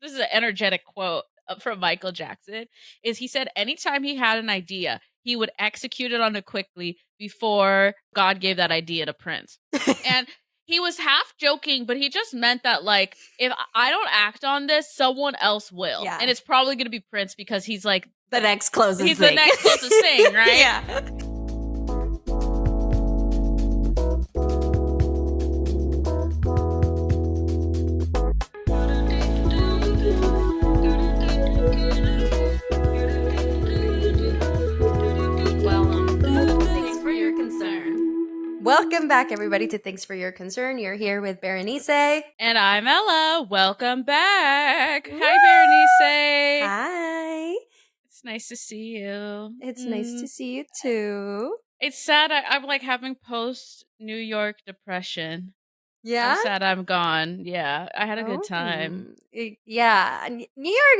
this is an energetic quote from Michael Jackson, is he said anytime he had an idea, he would execute it on it quickly before God gave that idea to Prince. And he was half joking, but he just meant that, like, if I don't act on this, someone else will. Yeah. And it's probably going to be Prince because he's like the next closest he's thing. the next closest thing, right? Yeah. Thanks for your concern. Welcome back, everybody, to Thanks for Your Concern. You're here with Berenice. And I'm Ella. Welcome back. Woo! Hi, Berenice. Hi. It's nice to see you. It's nice to see you too. It's sad. I'm like having post New York depression. Yeah? I'm sad I'm gone. Yeah, I had a good time. Yeah, New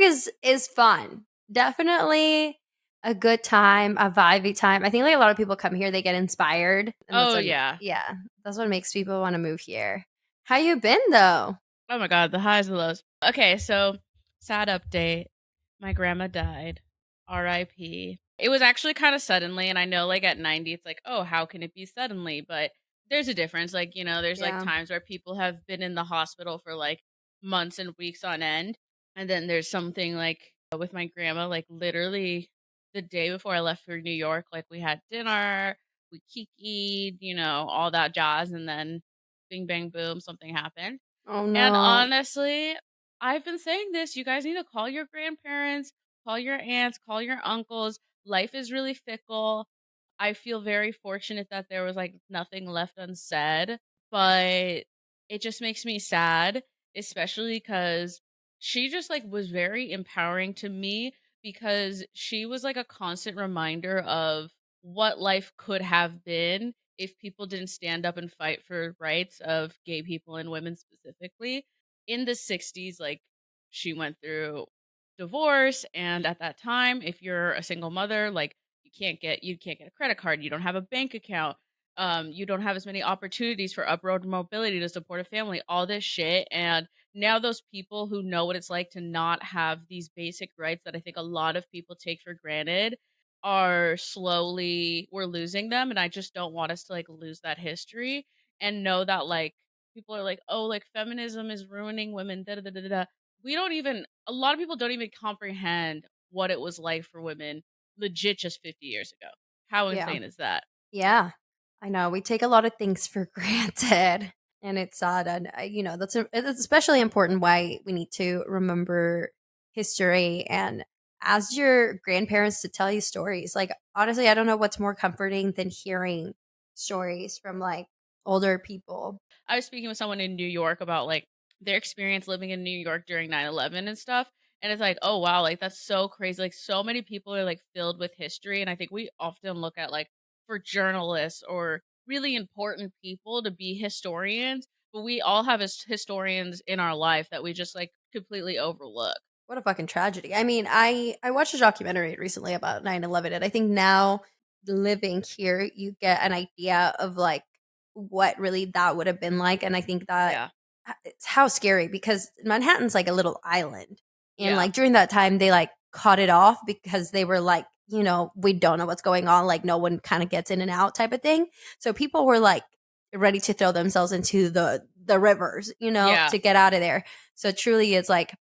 York is fun. Definitely a good time, a vibey time. I think like a lot of people come here, they get inspired. And yeah. Yeah, that's what makes people want to move here. How you been though? Oh my God, the highs and lows. Okay, so sad update. My grandma died. R.I.P. It was actually kind of suddenly, and I know like at 90, it's like, oh, how can it be suddenly? But there's a difference. Like, there's like times where people have been in the hospital for like months and weeks on end. And then there's something like with my grandma, like literally the day before I left for New York, like we had dinner, we kikied, all that jazz. And then bing, bang, boom, something happened. Oh no. And honestly, I've been saying this. You guys need to call your grandparents, call your aunts, call your uncles. Life is really fickle. I feel very fortunate that there was like nothing left unsaid, but it just makes me sad, especially because she just like was very empowering to me because she was like a constant reminder of what life could have been if people didn't stand up and fight for rights of gay people and women specifically. In the 60s, like she went through divorce, and at that time, if you're a single mother, like you can't get a credit card, you don't have a bank account, you don't have as many opportunities for upward mobility to support a family, all this shit. And now those people who know what it's like to not have these basic rights that I think a lot of people take for granted we're losing them. And I just don't want us to like lose that history and know that like people are like, oh, like feminism is ruining women, da da da da da. A lot of people don't even comprehend what it was like for women legit just 50 years ago. How insane is that? Yeah, I know. We take a lot of things for granted, and it's sad. And it's especially important why we need to remember history and ask your grandparents to tell you stories. Like honestly, I don't know what's more comforting than hearing stories from like older people. I was speaking with someone in New York about like their experience living in New York during 9/11 and stuff. And it's like, oh wow, like that's so crazy. Like so many people are like filled with history. And I think we often look at like for journalists or really important people to be historians, but we all have historians in our life that we just like completely overlook. What a fucking tragedy. I mean, I watched a documentary recently about 9/11, and I think now living here you get an idea of like what really that would have been like. And I think that it's how scary, because Manhattan's like a little island. And like during that time they like cut it off because they were like, we don't know what's going on, like no one kind of gets in and out type of thing. So people were like ready to throw themselves into the rivers, to get out of there. So truly it's like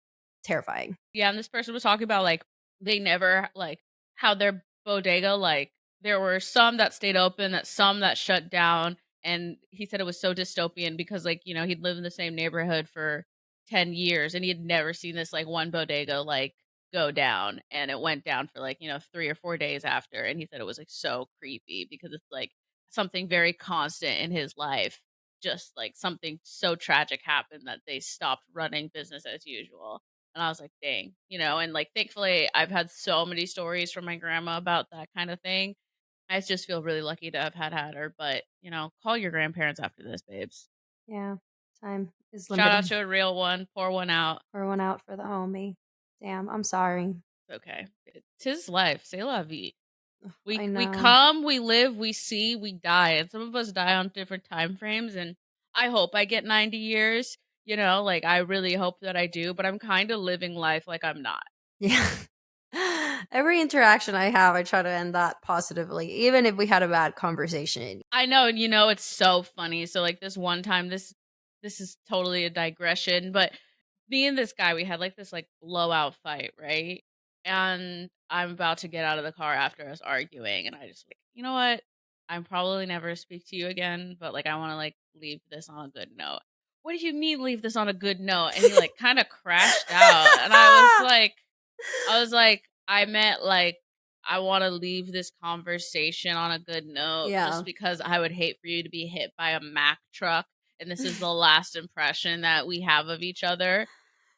terrifying. Yeah, and this person was talking about like they never like how their bodega, like there were some that stayed open, some that shut down, and he said it was so dystopian because like he'd lived in the same neighborhood for 10 years and he had never seen this like one bodega like go down, and it went down for like 3 or 4 days after, and he said it was like so creepy because it's like something very constant in his life, just like something so tragic happened that they stopped running business as usual. And I was like, dang, and like, thankfully, I've had so many stories from my grandma about that kind of thing. I just feel really lucky to have had her. But, call your grandparents after this, babes. Yeah. Time is limited. Shout out limited. to a real one. Pour one out. Pour one out for the homie. Damn, I'm sorry. It's okay. Tis life. C'est la vie. We know. come, we live, we see, we die. And some of us die on different time frames. And I hope I get 90 years. You know, like, I really hope that I do, but I'm kinda living life like I'm not. Yeah. Every interaction I have, I try to end that positively, even if we had a bad conversation. I know, and, you know, it's so funny. So, like, this one time, this is totally a digression, but me and this guy, we had, like, this, like, blowout fight, right? And I'm about to get out of the car after us arguing, and I just like, "You know what? I'm probably never speak to you again, but, like, I wanna, like, leave this on a good note." "What do you mean leave this on a good note?" And he, like, kinda crashed out, and I meant, like, I wanna leave this conversation on a good note Yeah. just because I would hate for you to be hit by a Mack truck, and this is the last impression that we have of each other.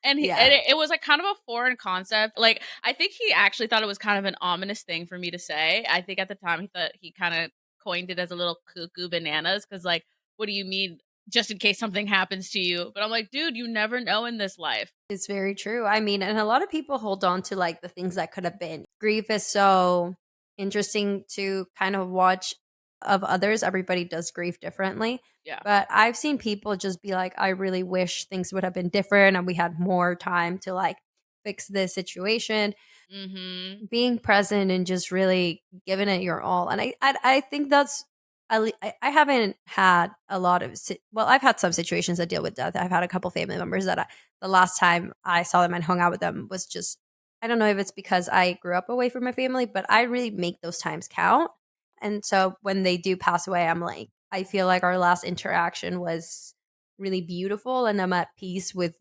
And Yeah. it was, like, kind of a foreign concept. Like, I think he actually thought it was kind of an ominous thing for me to say. I think at the time he thought he kinda coined it as a little cuckoo bananas because, like, "What do you mean, just in case something happens to you?" But I'm like, "Dude, you never know in this life." It's very true. I mean, and a lot of people hold on to like the things that could have been. Grief is so interesting to kind of watch of others. Everybody does grief differently. Yeah. But I've seen people just be like, I really wish things would have been different and we had more time to like fix this situation, Mhm. being present and just really giving it your all. And I think that's I haven't had a lot of well, I've had some situations that deal with death. I've had a couple family members that the last time I saw them and hung out with them was just, I don't know if it's because I grew up away from my family, but I really make those times count. And so when they do pass away, I'm like, I feel like our last interaction was really beautiful and I'm at peace with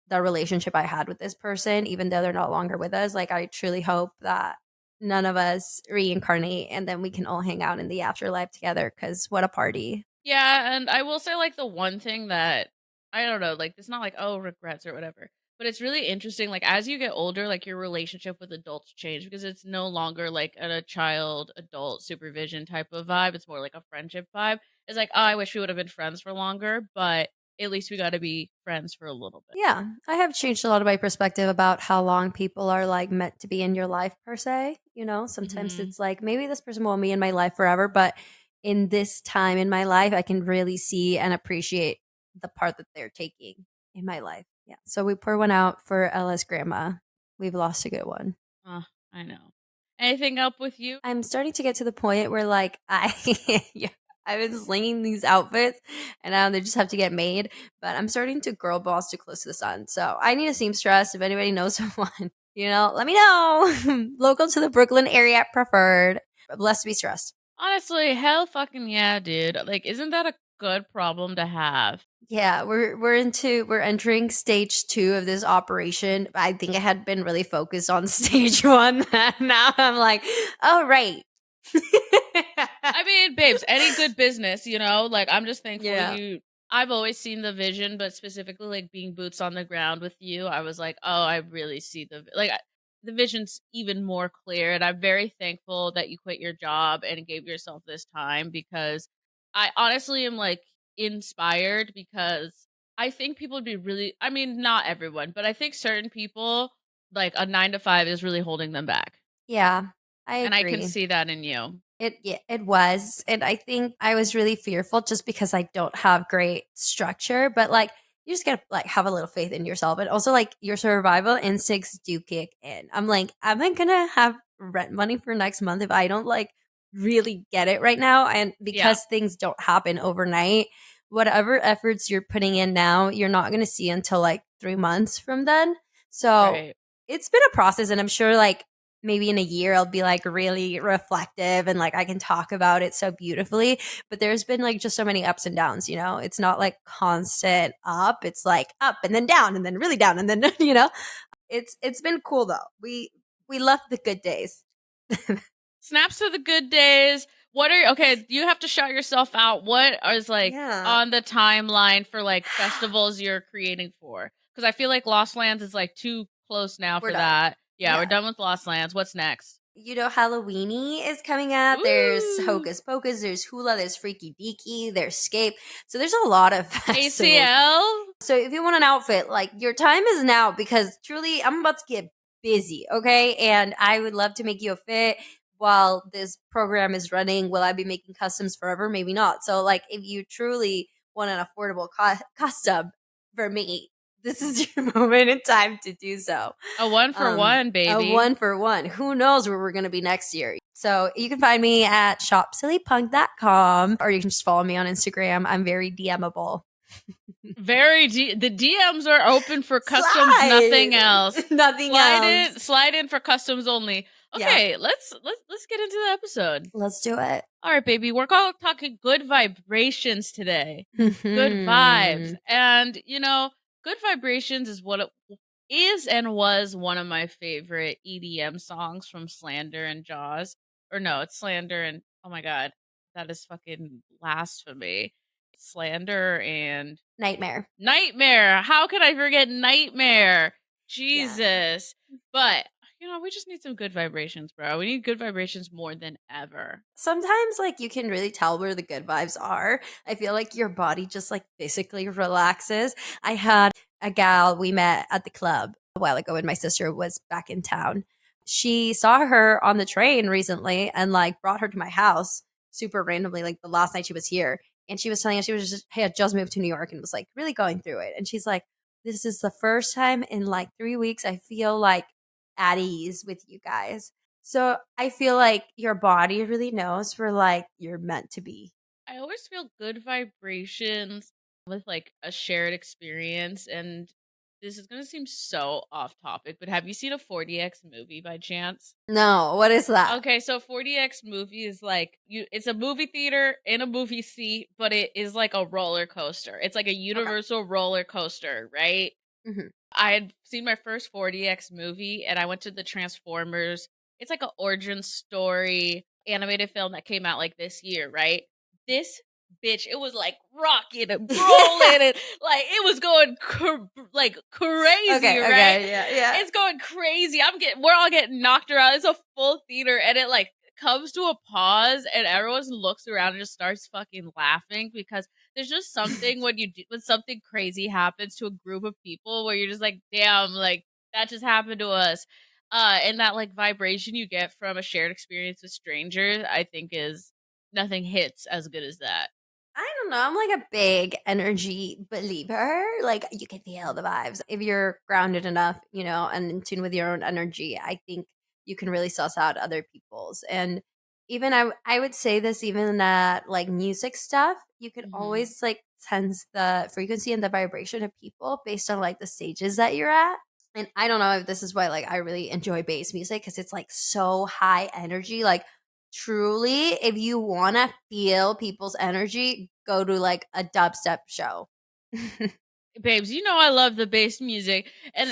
the relationship I had with this person, even though they're no longer with us. Like, I truly hope that none of us reincarnate and then we can all hang out in the afterlife together because what a party. Yeah, and I will say, like, the one thing that I don't know, like, it's not like, "Oh, regrets," or whatever, but it's really interesting, like, as you get older, like, your relationship with adults change because it's no longer, like, a child-adult supervision type of vibe, it's more like a friendship vibe. It's like, "Oh, I wish we would've been friends for longer, but at least we gotta be friends for a little bit." Yeah, I have changed a lot of my perspective about how long people are like meant to be in your life, per se. You know, sometimes Mhm. it's like maybe this person won't be in my life forever, but in this time in my life, I can really see and appreciate the part that they're taking in my life. Yeah. So we pour one out for Ella's grandma. We've lost a good one. Ugh, I know. Anything up with you? I'm starting to get to the point where like I yeah, I've been slinging these outfits and now they just have to get made. But I'm starting to girl boss too close to the sun. So I need a seamstress. If anybody knows someone, let me know. Local to the Brooklyn area preferred. But blessed to be stressed. Honestly, hell fucking yeah, dude. Like, isn't that a good problem to have? Yeah, we're entering stage 2 of this operation. I think I had been really focused on stage 1. Now I'm like, oh right. I mean, babes, any good business, you know, like I'm just thankful Yeah. you. I've always seen the vision, but specifically like being boots on the ground with you, I was like, oh, I really see the vision's even more clear, and I'm very thankful that you quit your job and gave yourself this time because I honestly am like inspired because I think people would be really. I mean, not everyone, but I think certain people like a 9 to 5 is really holding them back, Yeah, I and I can agree. see that in you. It was, and I think I was really fearful just because I don't have great structure, but, like, you just gotta, like, have a little faith in yourself, and also, like, your survival instincts do kick in. I'm like, "Am I gonna have rent money for next month if I don't, like, really get it right now?" And Yeah, because things don't happen overnight, whatever efforts you're putting in now, you're not gonna see until, like, 3 months from then. So, right. it's been a process, and I'm sure, like, maybe in a year I'll be like really reflective and like I can talk about it so beautifully. But there's been like just so many ups and downs, It's not like constant up. It's like up and then really down and then It's been cool though. We love the good days. Snaps to the good days. Okay, you have to shout yourself out. What is like Yeah. on the timeline for like festivals you're creating for? Because I feel like Lost Lands is like too close now We're for done. that. Yeah, we're Yeah. done with Lost Lands. What's next? Halloweeny is coming out. There's Woo! Hocus Pocus, there's Hula, there's Freaky Deaky, there's Scape. So there's a lot of festivals. ACL? So if you want an outfit, like your time is now because truly I'm about to get busy, okay? And I would love to make you a fit while this program is running. Will I be making customs forever? Maybe not. So like if you truly want an affordable custom, for me, this is your moment in time to do so. A one for one, A baby. one for one. Who knows where we're going to be next year? So you can find me at shopsillypunk.com, or you can just follow me on Instagram. I'm very DMable. The DMs are open for customs, Slide. nothing else. Nothing else. Slide in for customs only. Yeah. Okay, let's get into the episode. Let's do it. All right, baby, we're all talking good vibrations today. Good vibes. Mhm. And, good vibrations is what it is and was one of my favorite EDM songs from Slander and Jaws. Or no, it's Slander and oh my god, that is fucking blasphemy. Slander and Nightmare. Nightmare. How could I forget Nightmare? Yeah. Jesus. But, we just need some good vibrations, bro. We need good vibrations more than ever. Sometimes like you can really tell where the good vibes are. I feel like your body just like basically relaxes. I had a gal we met at the club a while ago when my sister was back in town. She saw her on the train recently and like brought her to my house super randomly, like the last night she was here. And she was telling us she was just had just moved to New York and was like really going through it. And she's like, this is the first time in like 3 weeks I feel like at ease with you guys. So I feel like your body really knows where like you're meant to be. I always feel good vibrations with like a shared experience. And this is going to seem so off topic, but have you seen a 40X movie by chance? No, what is that? Okay, so 40X movie is like it's a movie theater in a movie seat, but it is like a roller coaster. It's like a Okay. universal roller coaster, right? Hmm. I had seen my first 40X movie and I went to the Transformers. It's like an origin story animated film that came out like this year, right? This bitch, it was like rocking and rolling and like it was going like crazy, Okay, right? okay, yeah, yeah. It's going crazy. We're all getting knocked around. It's a full theater and it like comes to a pause and everyone looks around and just starts fucking laughing because there's just something when something crazy happens to a group of people where you're just like, damn, like that just happened to us. And that like vibration you get from a shared experience with strangers, I think is nothing hits as good as that. I don't know. I'm like a big energy believer. Like you can feel the vibes. If you're grounded enough, and in tune with your own energy, I think you can really suss out other people's. And even I would say this even in that like music stuff, you could Hmm. always like sense the frequency and the vibration of people based on like the stages that you're at. And I don't know if this is why like I really enjoy bass music because it's like so high energy. Like truly, if you want to feel people's energy, go to like a dubstep show. Babes, I love the bass music. And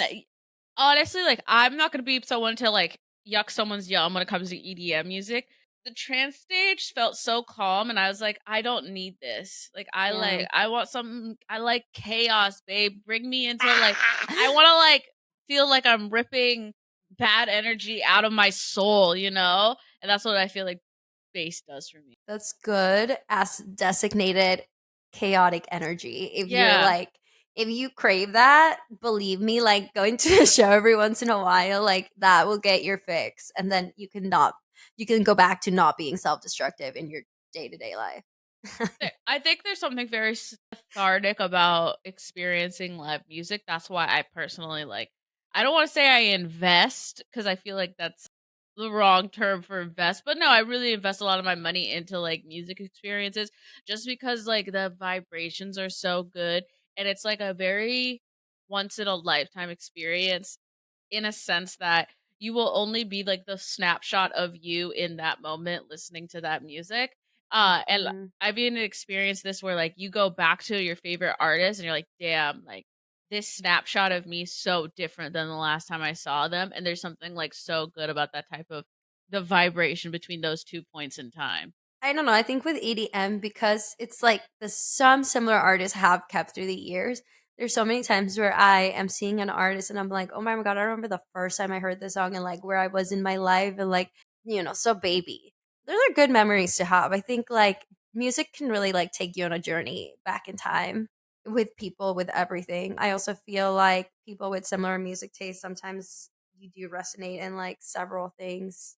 honestly, like I'm not gonna be someone to like yuck someone's yum when it comes to EDM music. The trance stage felt so calm, and I was like, I don't need this. Like, Yeah. I want something. I like chaos, babe. Bring me into like, I want to like feel like I'm ripping bad energy out of my soul, and that's what I feel like bass does for me. That's good as designated chaotic energy. If you're Yeah. like, if you crave that, believe me, like going to a show every once in a while, like that will get your fix. And then you can go back to not being self destructive in your day to day life. I think there's something very cathartic about experiencing live music. That's why I personally like. I don't want to say I invest because I feel like that's the wrong term for invest, but no, I really invest a lot of my money into like music experiences just because like the vibrations are so good and it's like a very once in a lifetime experience in a sense that you will only be like the snapshot of you in that moment listening to that music. And Mhm. I've even experienced this where like you go back to your favorite artist and you're like, damn, like this snapshot of me is so different than the last time I saw them. And there's something like so good about that type of the vibration between those 2 points in time. I don't know. I think with EDM, because it's like some similar artists have kept through the years. There's so many times where I am seeing an artist and I'm like, oh my god, I remember the first time I heard this song and like where I was in my life and like, so baby. Those are good memories to have. I think like music can really like take you on a journey back in time with people, with everything. I also feel like people with similar music tastes sometimes you do resonate in like several things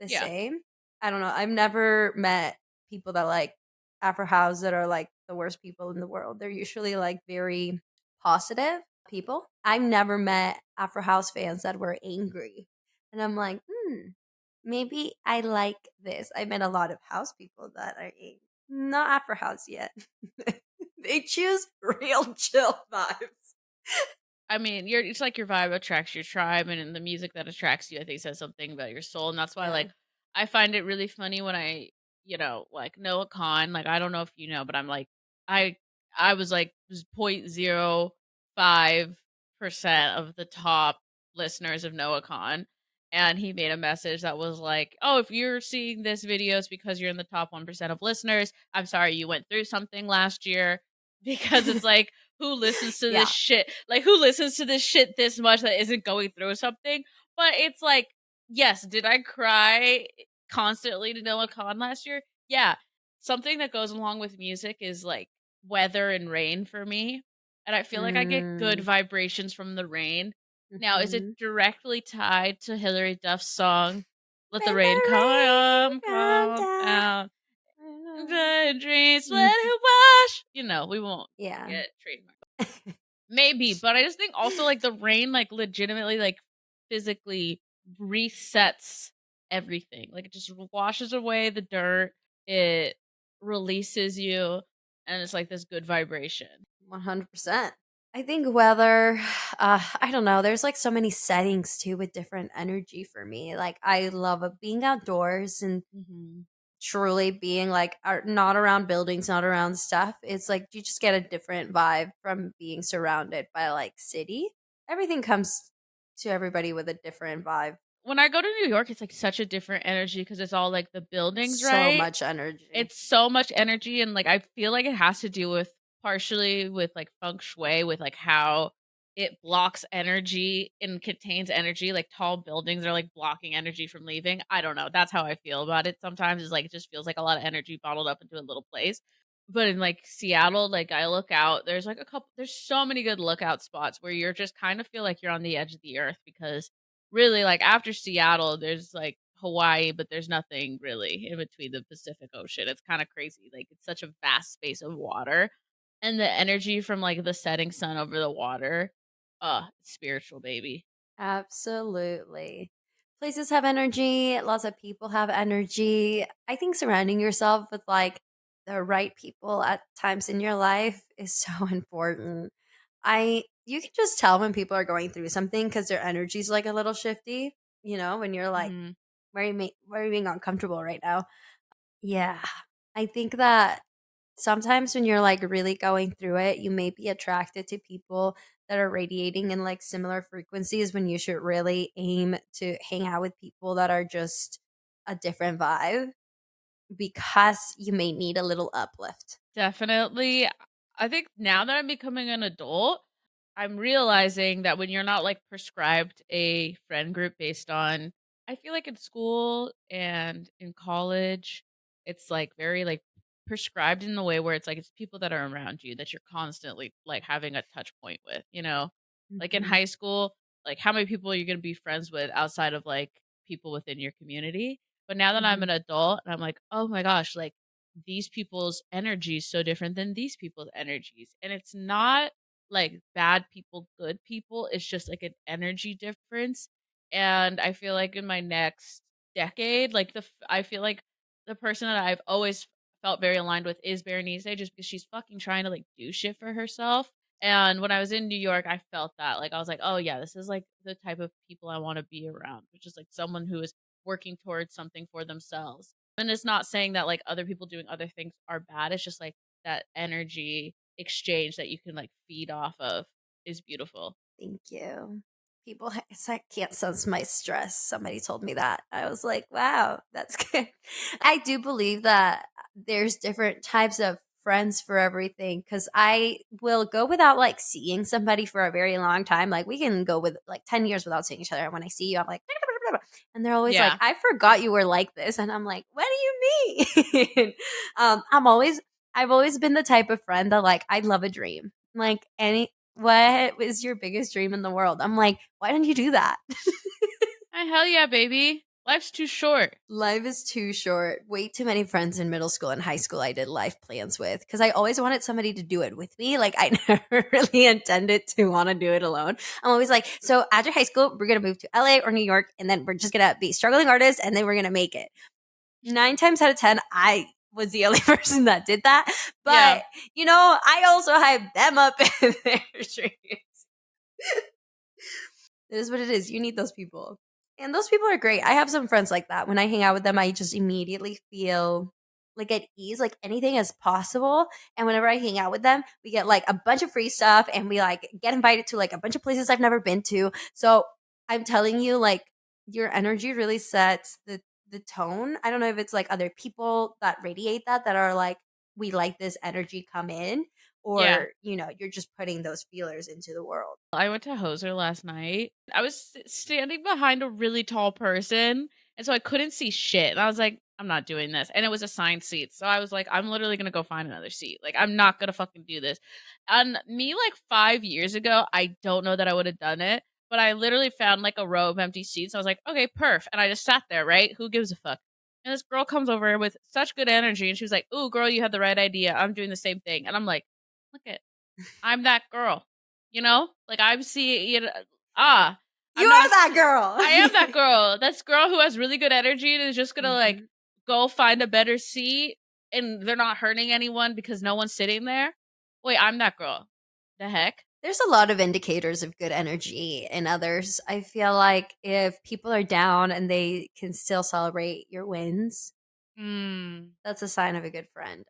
the Yeah. same. I don't know. I've never met people that like Afro House that are like the worst people in the world. They're usually like very positive people. I've never met Afro House fans that were angry. And I'm like, maybe I like this. I met a lot of house people that are angry. Not Afro House yet. They choose real chill vibes. I mean, you're it's like your vibe attracts your tribe, and in the music that attracts you, I think says something about your soul, and that's why, Yeah. like, I find it really funny when like Noah Khan, like, I don't know if you know, but I'm like, I I was like was 0.05% of the top listeners of Noah Khan, and he made a message that was like, "Oh, if you're seeing this video, it's because you're in the top 1% of listeners. I'm sorry you went through something last year." Because it's like, who listens to this Yeah. shit? Like, who listens to this shit this much that isn't going through something? But it's like, yes, did I cry constantly to Noah Khan last year? Yeah. Something that goes along with music is like weather and rain for me. And I feel like I get good Mm. vibrations from the rain. Now, is it Mhm. directly tied to Hilary Duff's song, Let the When Rain the rain Come, comes Come down. Down? The dreams let Mhm. it wash. We won't Yeah. get trademark. Maybe, but I just think also like the rain, like legitimately, like physically resets everything. Like it just washes away the dirt. It releases you, and it's like this good vibration. 100%. I think weather, I don't know. There's like so many settings too with different energy for me. Like I love being outdoors and Hmm. truly being like not around buildings, not around stuff. It's like you just get a different vibe from being surrounded by like city. Everything comes to everybody with a different vibe. When I go to New York, it's like such a different energy because it's all like the buildings, So right? much energy. It's so much energy, and, like, I feel like it has to do with partially with, like, feng shui, with, like, how it blocks energy and contains energy, like, tall buildings are, like, blocking energy from leaving. I don't know, that's how I feel about it sometimes, is, like, it just feels like a lot of energy bottled up into a little place. But in, like, Seattle, like, I look out, there's so many good lookout spots where you're just kind of feel like you're on the edge of the earth because really, like, after Seattle, there's, like, Hawaii, but there's nothing really in between the Pacific Ocean. It's kinda crazy, like, it's such a vast space of water, and the energy from, like, the setting sun over the water, spiritual, baby. Absolutely. Places have energy, lots of people have energy. I think surrounding yourself with like the right people at times in your life is so important. I You can just tell when people are going through something cuz their energy's like a little shifty, when you're like Mhm. why are you being uncomfortable right now? Yeah. I think that sometimes when you're like really going through it, you may be attracted to people that are radiating in like similar frequencies when you should really aim to hang out with people that are just a different vibe because you may need a little uplift. Definitely. I think now that I'm becoming an adult, I'm realizing that when you're not like prescribed a friend group based on, I feel like in school and in college, it's like very like prescribed in the way where it's like it's people that are around you that you're constantly like having a touch point with. Like in Mhm. high school, like how many people are you going to be friends with outside of like people within your community? But now that I'm Mhm. an adult, I'm like, oh my gosh, like these people's energy is so different than these people's energies. And it's not like bad people, good people. It's just like an energy difference. And I feel like in my next decade, like I feel like the person that I've always felt very aligned with is Berenice, just because she's fucking trying to like do shit for herself. And when I was in New York, I felt that. Like I was like, oh yeah, this is like the type of people I want to be around, which is like someone who is working towards something for themselves. And it's not saying that like other people doing other things are bad. It's just like that energy exchange that you can like feed off of is beautiful. Thank you. It's like can't sense my stress. Somebody told me that. I was like, wow, that's good. I do believe that there's different types of friends for everything because I will go without like seeing somebody for a very long time. Like we can go with like 10 years without seeing each other. And when I see you, I'm like, and they're always like, Yeah. I forgot you were like this. And I'm like, what do you mean? I've always been the type of friend that like, I love a dream. Like what is your biggest dream in the world? I'm like, why don't you do that? Hell yeah, baby. Life's too short. Life is too short. Way too many friends in middle school and high school I did life plans with because I always wanted somebody to do it with me. Like, I never really intended to want to do it alone. I'm always like, so after high school, we're going to move to LA or New York, and then we're just going to be struggling artists, and then we're going to make it. 9 times out of 10, I was the only person that did that. Yeah. But, I also hyped them up in their dreams. It is what it is. You need those people. And those people are great. I have some friends like that. When I hang out with them, I just immediately feel like at ease, like anything is possible. And whenever I hang out with them, we get like a bunch of free stuff and we like get invited to like a bunch of places I've never been to. So I'm telling you, like, your energy really sets the tone. I don't know if it's like other people that radiate that are like, we like this energy, come in, Yeah. or you're just putting those feelers into the world. I went to Hoser last night. I was standing behind a really tall person, and so I couldn't see shit. And I was like, I'm not doing this. And it was assigned seats. So I was like, I'm literally going to go find another seat. Like, I'm not going to fucking do this. And me, like 5 years ago, I don't know that I would have done it, but I literally found like a row of empty seats. I was like, okay, perf. And I just sat there, right? Who gives a fuck? And this girl comes over with such good energy, and she was like, ooh, girl, you had the right idea. I'm doing the same thing. And I'm like, look at, I'm that girl. Like I'm seeing, ah, You I'm not, are that girl. I am that girl. That's girl who has really good energy and is just gonna like Mhm. go find a better seat and they're not hurting anyone because no one's sitting there. Wait, I'm that girl. The heck? There's a lot of indicators of good energy in others. I feel like if people are down and they can still celebrate your wins, Hmm. that's a sign of a good friend.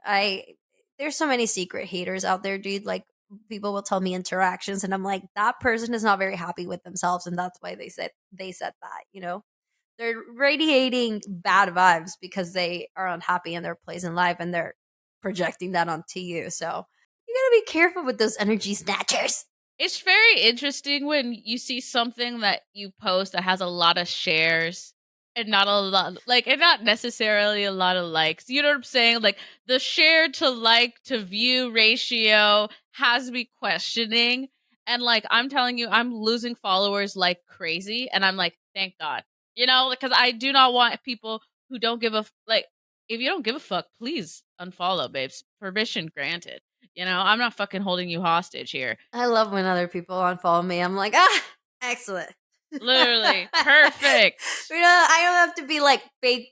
There's so many secret haters out there, dude. Like, people will tell me interactions and I'm like, that person is not very happy with themselves and that's why they said that. They're radiating bad vibes because they are unhappy in their place in life and they're projecting that onto you. So you gotta be careful with those energy snatchers. It's very interesting when you see something that you post that has a lot of shares and not a lot, like, and not necessarily a lot of likes. You know what I'm saying? Like, the share to like to view ratio has me questioning. And, like, I'm telling you, I'm losing followers like crazy. And I'm like, thank God. Because I do not want people who don't give a, like, if you don't give a fuck, please unfollow, babes. Permission granted. I'm not fucking holding you hostage here. I love when other people unfollow me. I'm like, ah, excellent. Literally. Perfect. I don't have to be like fake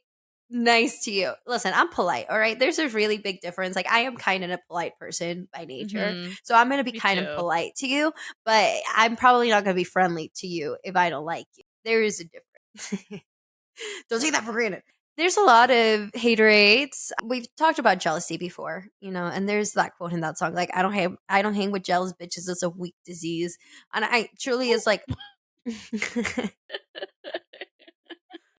nice to you. Listen, I'm polite, all right? There's a really big difference. Like, I am kind and a polite person by nature. Mhm. So I'm going to be Me kind and too. polite to you, but I'm probably not going to be friendly to you if I don't like you. There is a difference. Don't take that for granted. There's a lot of haterites. We've talked about jealousy before, and there's that quote in that song, like, I don't hang with jealous bitches, it's a weak disease. And I truly is like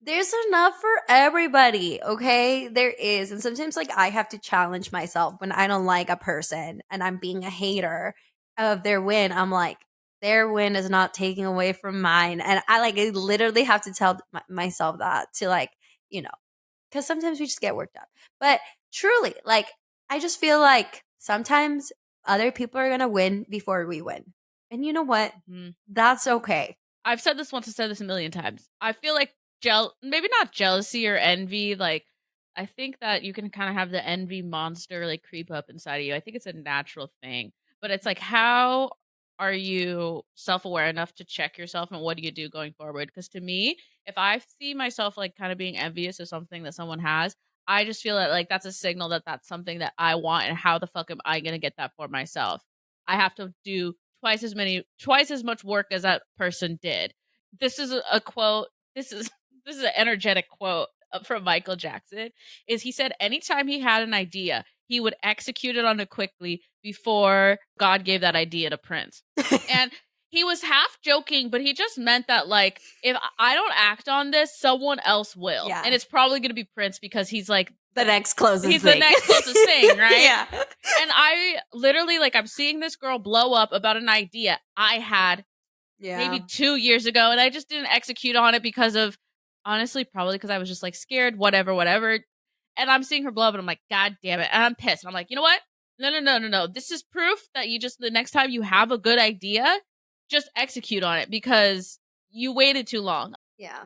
there's enough for everybody, okay? There is. And sometimes, like, I have to challenge myself when I don't like a person and I'm being a hater of their win. I'm like, their win is not taking away from mine. And I literally have to tell myself that to, like, you know, because sometimes we just get worked up. But truly, like, I just feel like sometimes other people are going to win before we win. And you know what? Mhm. That's okay. I've said this once, I've said this a million times. I feel like maybe not jealousy or envy, like, I think that you can kind of have the envy monster like creep up inside of you. I think it's a natural thing. But it's like, how are you self-aware enough to check yourself and what do you do going forward? Because to me, if I see myself like kind of being envious of something that someone has, I just feel that like that's a signal that that's something that I want, and how the fuck am I going to get that for myself? I have to do twice as much work as that person did. This is a quote. This is this is an energetic quote from Michael Jackson. Is he said anytime he had an idea, he would execute it on it quickly before God gave that idea to Prince. And he was half joking, but he just meant that, like, if I don't act on this, someone else will. Yeah. And it's probably going to be Prince because he's like The next closest he's the thing. next closest thing, right? Yeah. And I literally, like, I'm seeing this girl blow up about an idea I had Yeah. maybe 2 years ago, and I just didn't execute on it because of, honestly, probably because I was just, like, scared, whatever, and I'm seeing her blow up, and I'm like, "God damn it," and I'm pissed, and I'm like, "You know what? No, no, no, no, no. This is proof that you just, the next time you have a good idea, just execute on it because you waited too long." Yeah.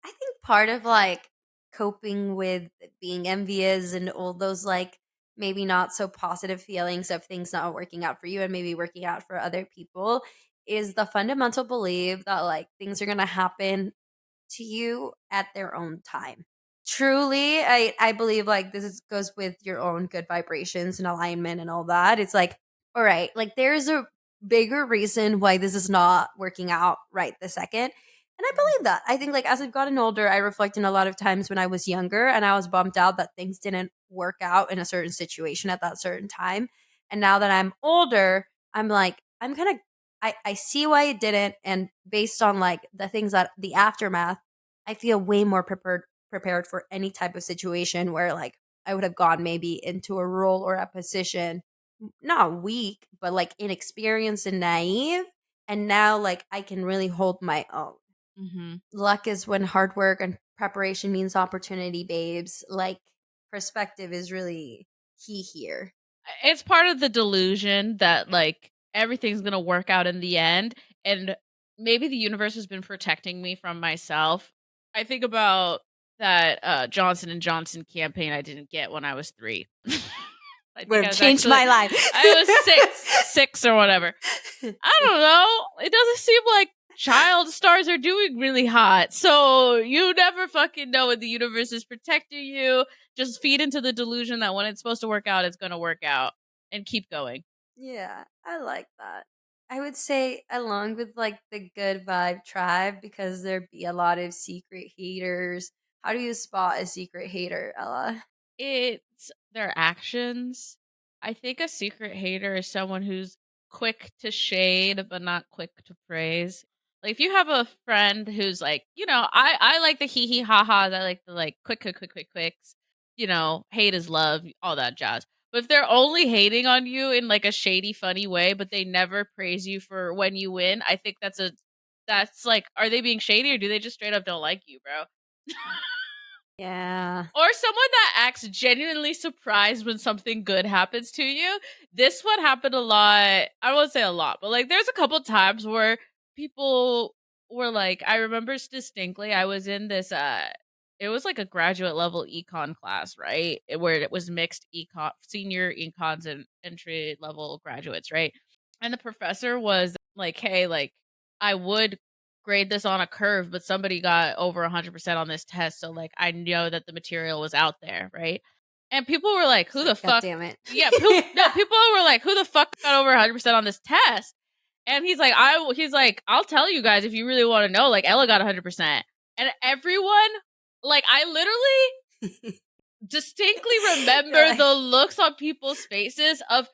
I think part of like coping with being envious and all those like maybe not so positive feelings of things not working out for you and maybe working out for other people is the fundamental belief that like things are going to happen to you at their own time. Truly, I believe like goes with your own good vibrations and alignment and all that. It's like, all right, like there's a bigger reason why this is not working out right this second. And I believe that. I think like as I've gotten older, I reflect on a lot of times when I was younger and I was bummed out that things didn't work out in a certain situation at that certain time. And now that I'm older, I'm like, I'm kind of I see why it didn't. And based on like the things that the aftermath, I feel way more prepared for any type of situation where like I would have gone maybe into a role or a position not weak, but like inexperienced and naive. And now like I can really hold my own. Mhm. Luck is when hard work and preparation means opportunity, babes. Like perspective is really key here. It's part of the delusion that, like, everything's gonna work out in the end, and maybe the universe has been protecting me from myself. I think about that, Johnson& and Johnson campaign I didn't get when I was 3. I Would think have changed my life. I was 6 or whatever. I don't know. It doesn't seem like child stars are doing really hot. So you never fucking know when the universe is protecting you. Just feed into the delusion that when it's supposed to work out, it's going to work out and keep going. Yeah, I like that. I would say along with like the good vibe tribe because there be a lot of secret haters. How do you spot a secret hater, Ella? It's their actions. I think a secret hater is someone who's quick to shade but not quick to praise. Like if you have a friend who's like, I like the hee hee ha ha's, I like the like quicks, hate is love, all that jazz. But if they're only hating on you in like a shady, funny way, but they never praise you for when you win, I think that's like, are they being shady or do they just straight up don't like you, bro? Yeah. Or someone that acts genuinely surprised when something good happens to you. This one happened a lot. I won't say a lot, but like there's a couple times where people were like, I remember distinctly, I was in this it was like a graduate level econ class, right? Where it was mixed econ, senior econs and entry level graduates, right? And the professor was like, hey, like I would grade this on a curve, but somebody got over 100% on this test, so, like, I know that the material was out there, right? And people were like, It's "Who the like, God fuck?" damn it. Yeah, no, people were like, "Who the fuck got over 100% on this test?" And he's like, "I'll tell you guys if you really wanna know, like, Ella got 100%." And everyone like, I literally distinctly You're remember like, the looks on people's faces of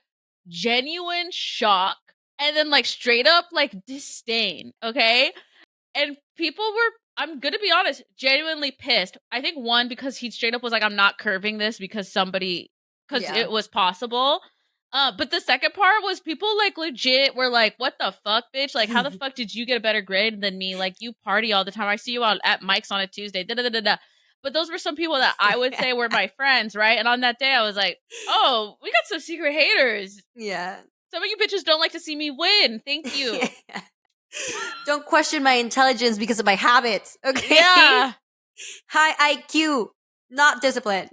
genuine shock and then, like, straight up, like, disdain, okay? And people were, I'm gonna be honest, genuinely pissed. I think one, because he straight up was like, I'm not curving this because yeah. it was possible. But the second part was people like legit were like, what the fuck, bitch? Like, how the fuck did you get a better grade than me? Like, you party all the time. I see you out at Mike's on a Tuesday. Da da da da. But those were some people that I would say were my friends, right? And on that day, I was like, oh, we got some secret haters. Yeah. Some of you bitches don't like to see me win. Thank you. Don't question my intelligence because of my habits, okay? Yeah. High IQ, not discipline.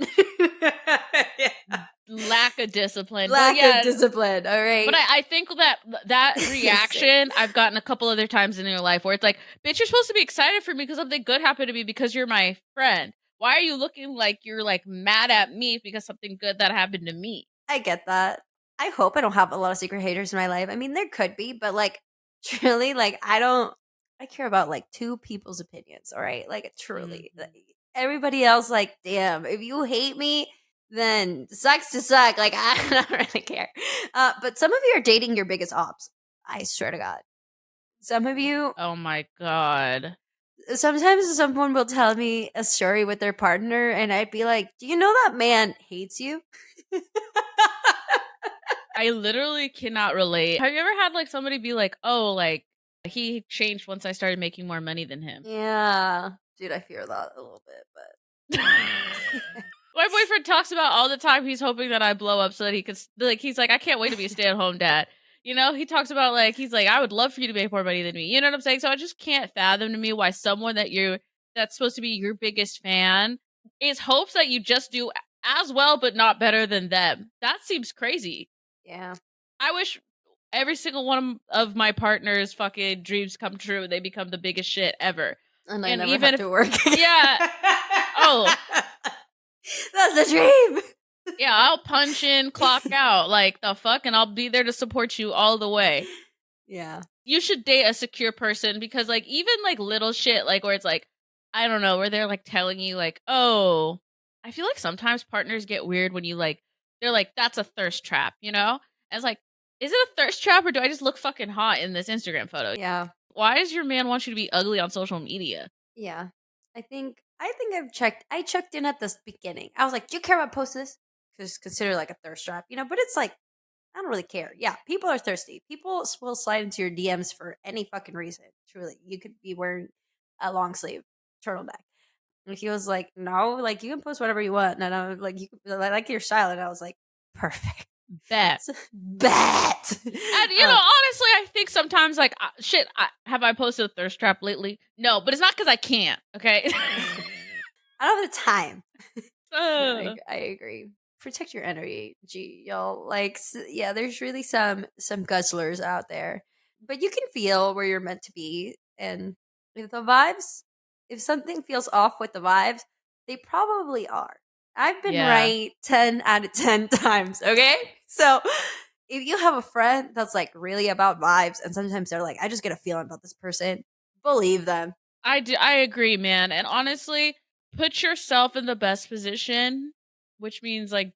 Yeah. Lack of discipline. But Lack of yeah, discipline. All but right. I think that Same. reaction I've gotten a couple other times in your life where it's like, bitch, you're supposed to be excited for me because something good happened to me because you're my friend. Why are you looking like you're like mad at me because something good that happened to me? I get that. I hope I don't have a lot of secret haters in my life. I mean, there could be, but like, truly, like, I care about like two people's opinions, all right? Like, truly. Like, Mhm. everybody else, like, damn, if you hate me, then sucks to suck. Like, I don't really care. But some of you are dating your biggest ops. I swear to God. Some of you, Oh my god. sometimes someone will tell me a story with their partner, and I'd be like, do you know that man hates you? I literally cannot relate. Have you ever had like somebody be like, "Oh, like he changed once I started making more money than him?" Yeah. Dude, I fear that a little bit, but My boyfriend talks about all the time he's hoping that I blow up so that he could like he's like, I can't wait to be a stay-at-home dad. He talks about like he's like, I would love for you to make more money than me. You know what I'm saying? So I just can't fathom to me why someone that that's supposed to be your biggest fan is hopes that you just do as well but not better than them. That seems crazy. Yeah. I wish every single one of my partner's fucking dreams come true and they become the biggest shit ever. And I And never even have if, to work. yeah, oh, That's the dream. yeah, I'll punch in, clock out, like the fuck, and I'll be there to support you all the way. Yeah. You should date a secure person because, like, even like little shit, like where it's like, I don't know, where they're like telling you, like, oh, I feel like sometimes partners get weird when you like, they're like, that's a thirst trap, you know? And it's like, is it a thirst trap or do I just look fucking hot in this Instagram photo? Yeah. Why does your man want you to be ugly on social media? Yeah. I think I checked in at the beginning. I was like, do you care about post this? Because consider like a thirst trap, but it's like I don't really care. Yeah, people are thirsty. People will slide into your DMs for any fucking reason. Truly. You could be wearing a long sleeve turtleneck. And he was like, no, like you can post whatever you want. And I was like, I like your style. And I was like, perfect. Bet. Bet. And honestly, I think sometimes like shit. Have I posted a thirst trap lately? No, but it's not because I can't. Okay. I don't have the time. Uh, I agree. Protect your energy, y'all. Like, yeah, there's really some guzzlers out there, but you can feel where you're meant to be, and if the vibes, if something feels off with the vibes, they probably are. I've been yeah. right 10 out of 10 times. Okay, so if you have a friend that's like really about vibes, and sometimes they're like, I just get a feeling about this person, believe them. I agree, man. And honestly, put yourself in the best position, which means like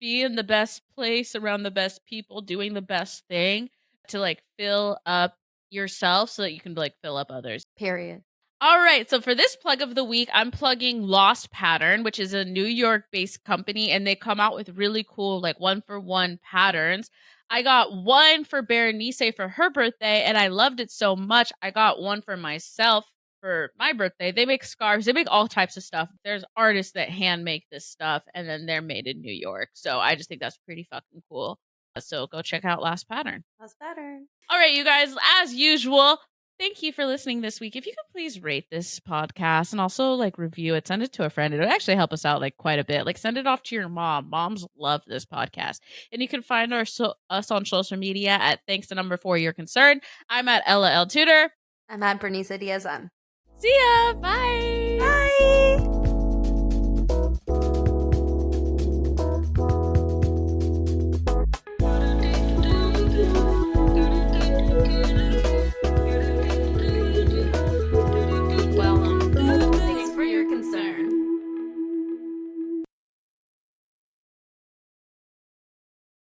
be in the best place around the best people, doing the best thing to like fill up yourself so that you can like fill up others. Period. All right, so for this plug of the week, I'm plugging Lost Pattern, which is a New York-based company, and they come out with really cool, like one-for-one patterns. I got one for Berenice for her birthday, and I loved it so much. I got one for myself for my birthday. They make scarves, they make all types of stuff. There's artists that hand make this stuff, and then they're made in New York. So I just think that's pretty fucking cool. So go check out Lost Pattern. Lost Pattern. All right, you guys, as usual, thank you for listening this week. If you could please rate this podcast and also like review it, send it to a friend. It would actually help us out like quite a bit. Like send it off to your mom. Moms love this podcast. And you can find us on social media at thanks to number 4 you're concerned. I'm at Ella L Tudor. I'm at Bernice Diaz. See ya. Bye. Bye.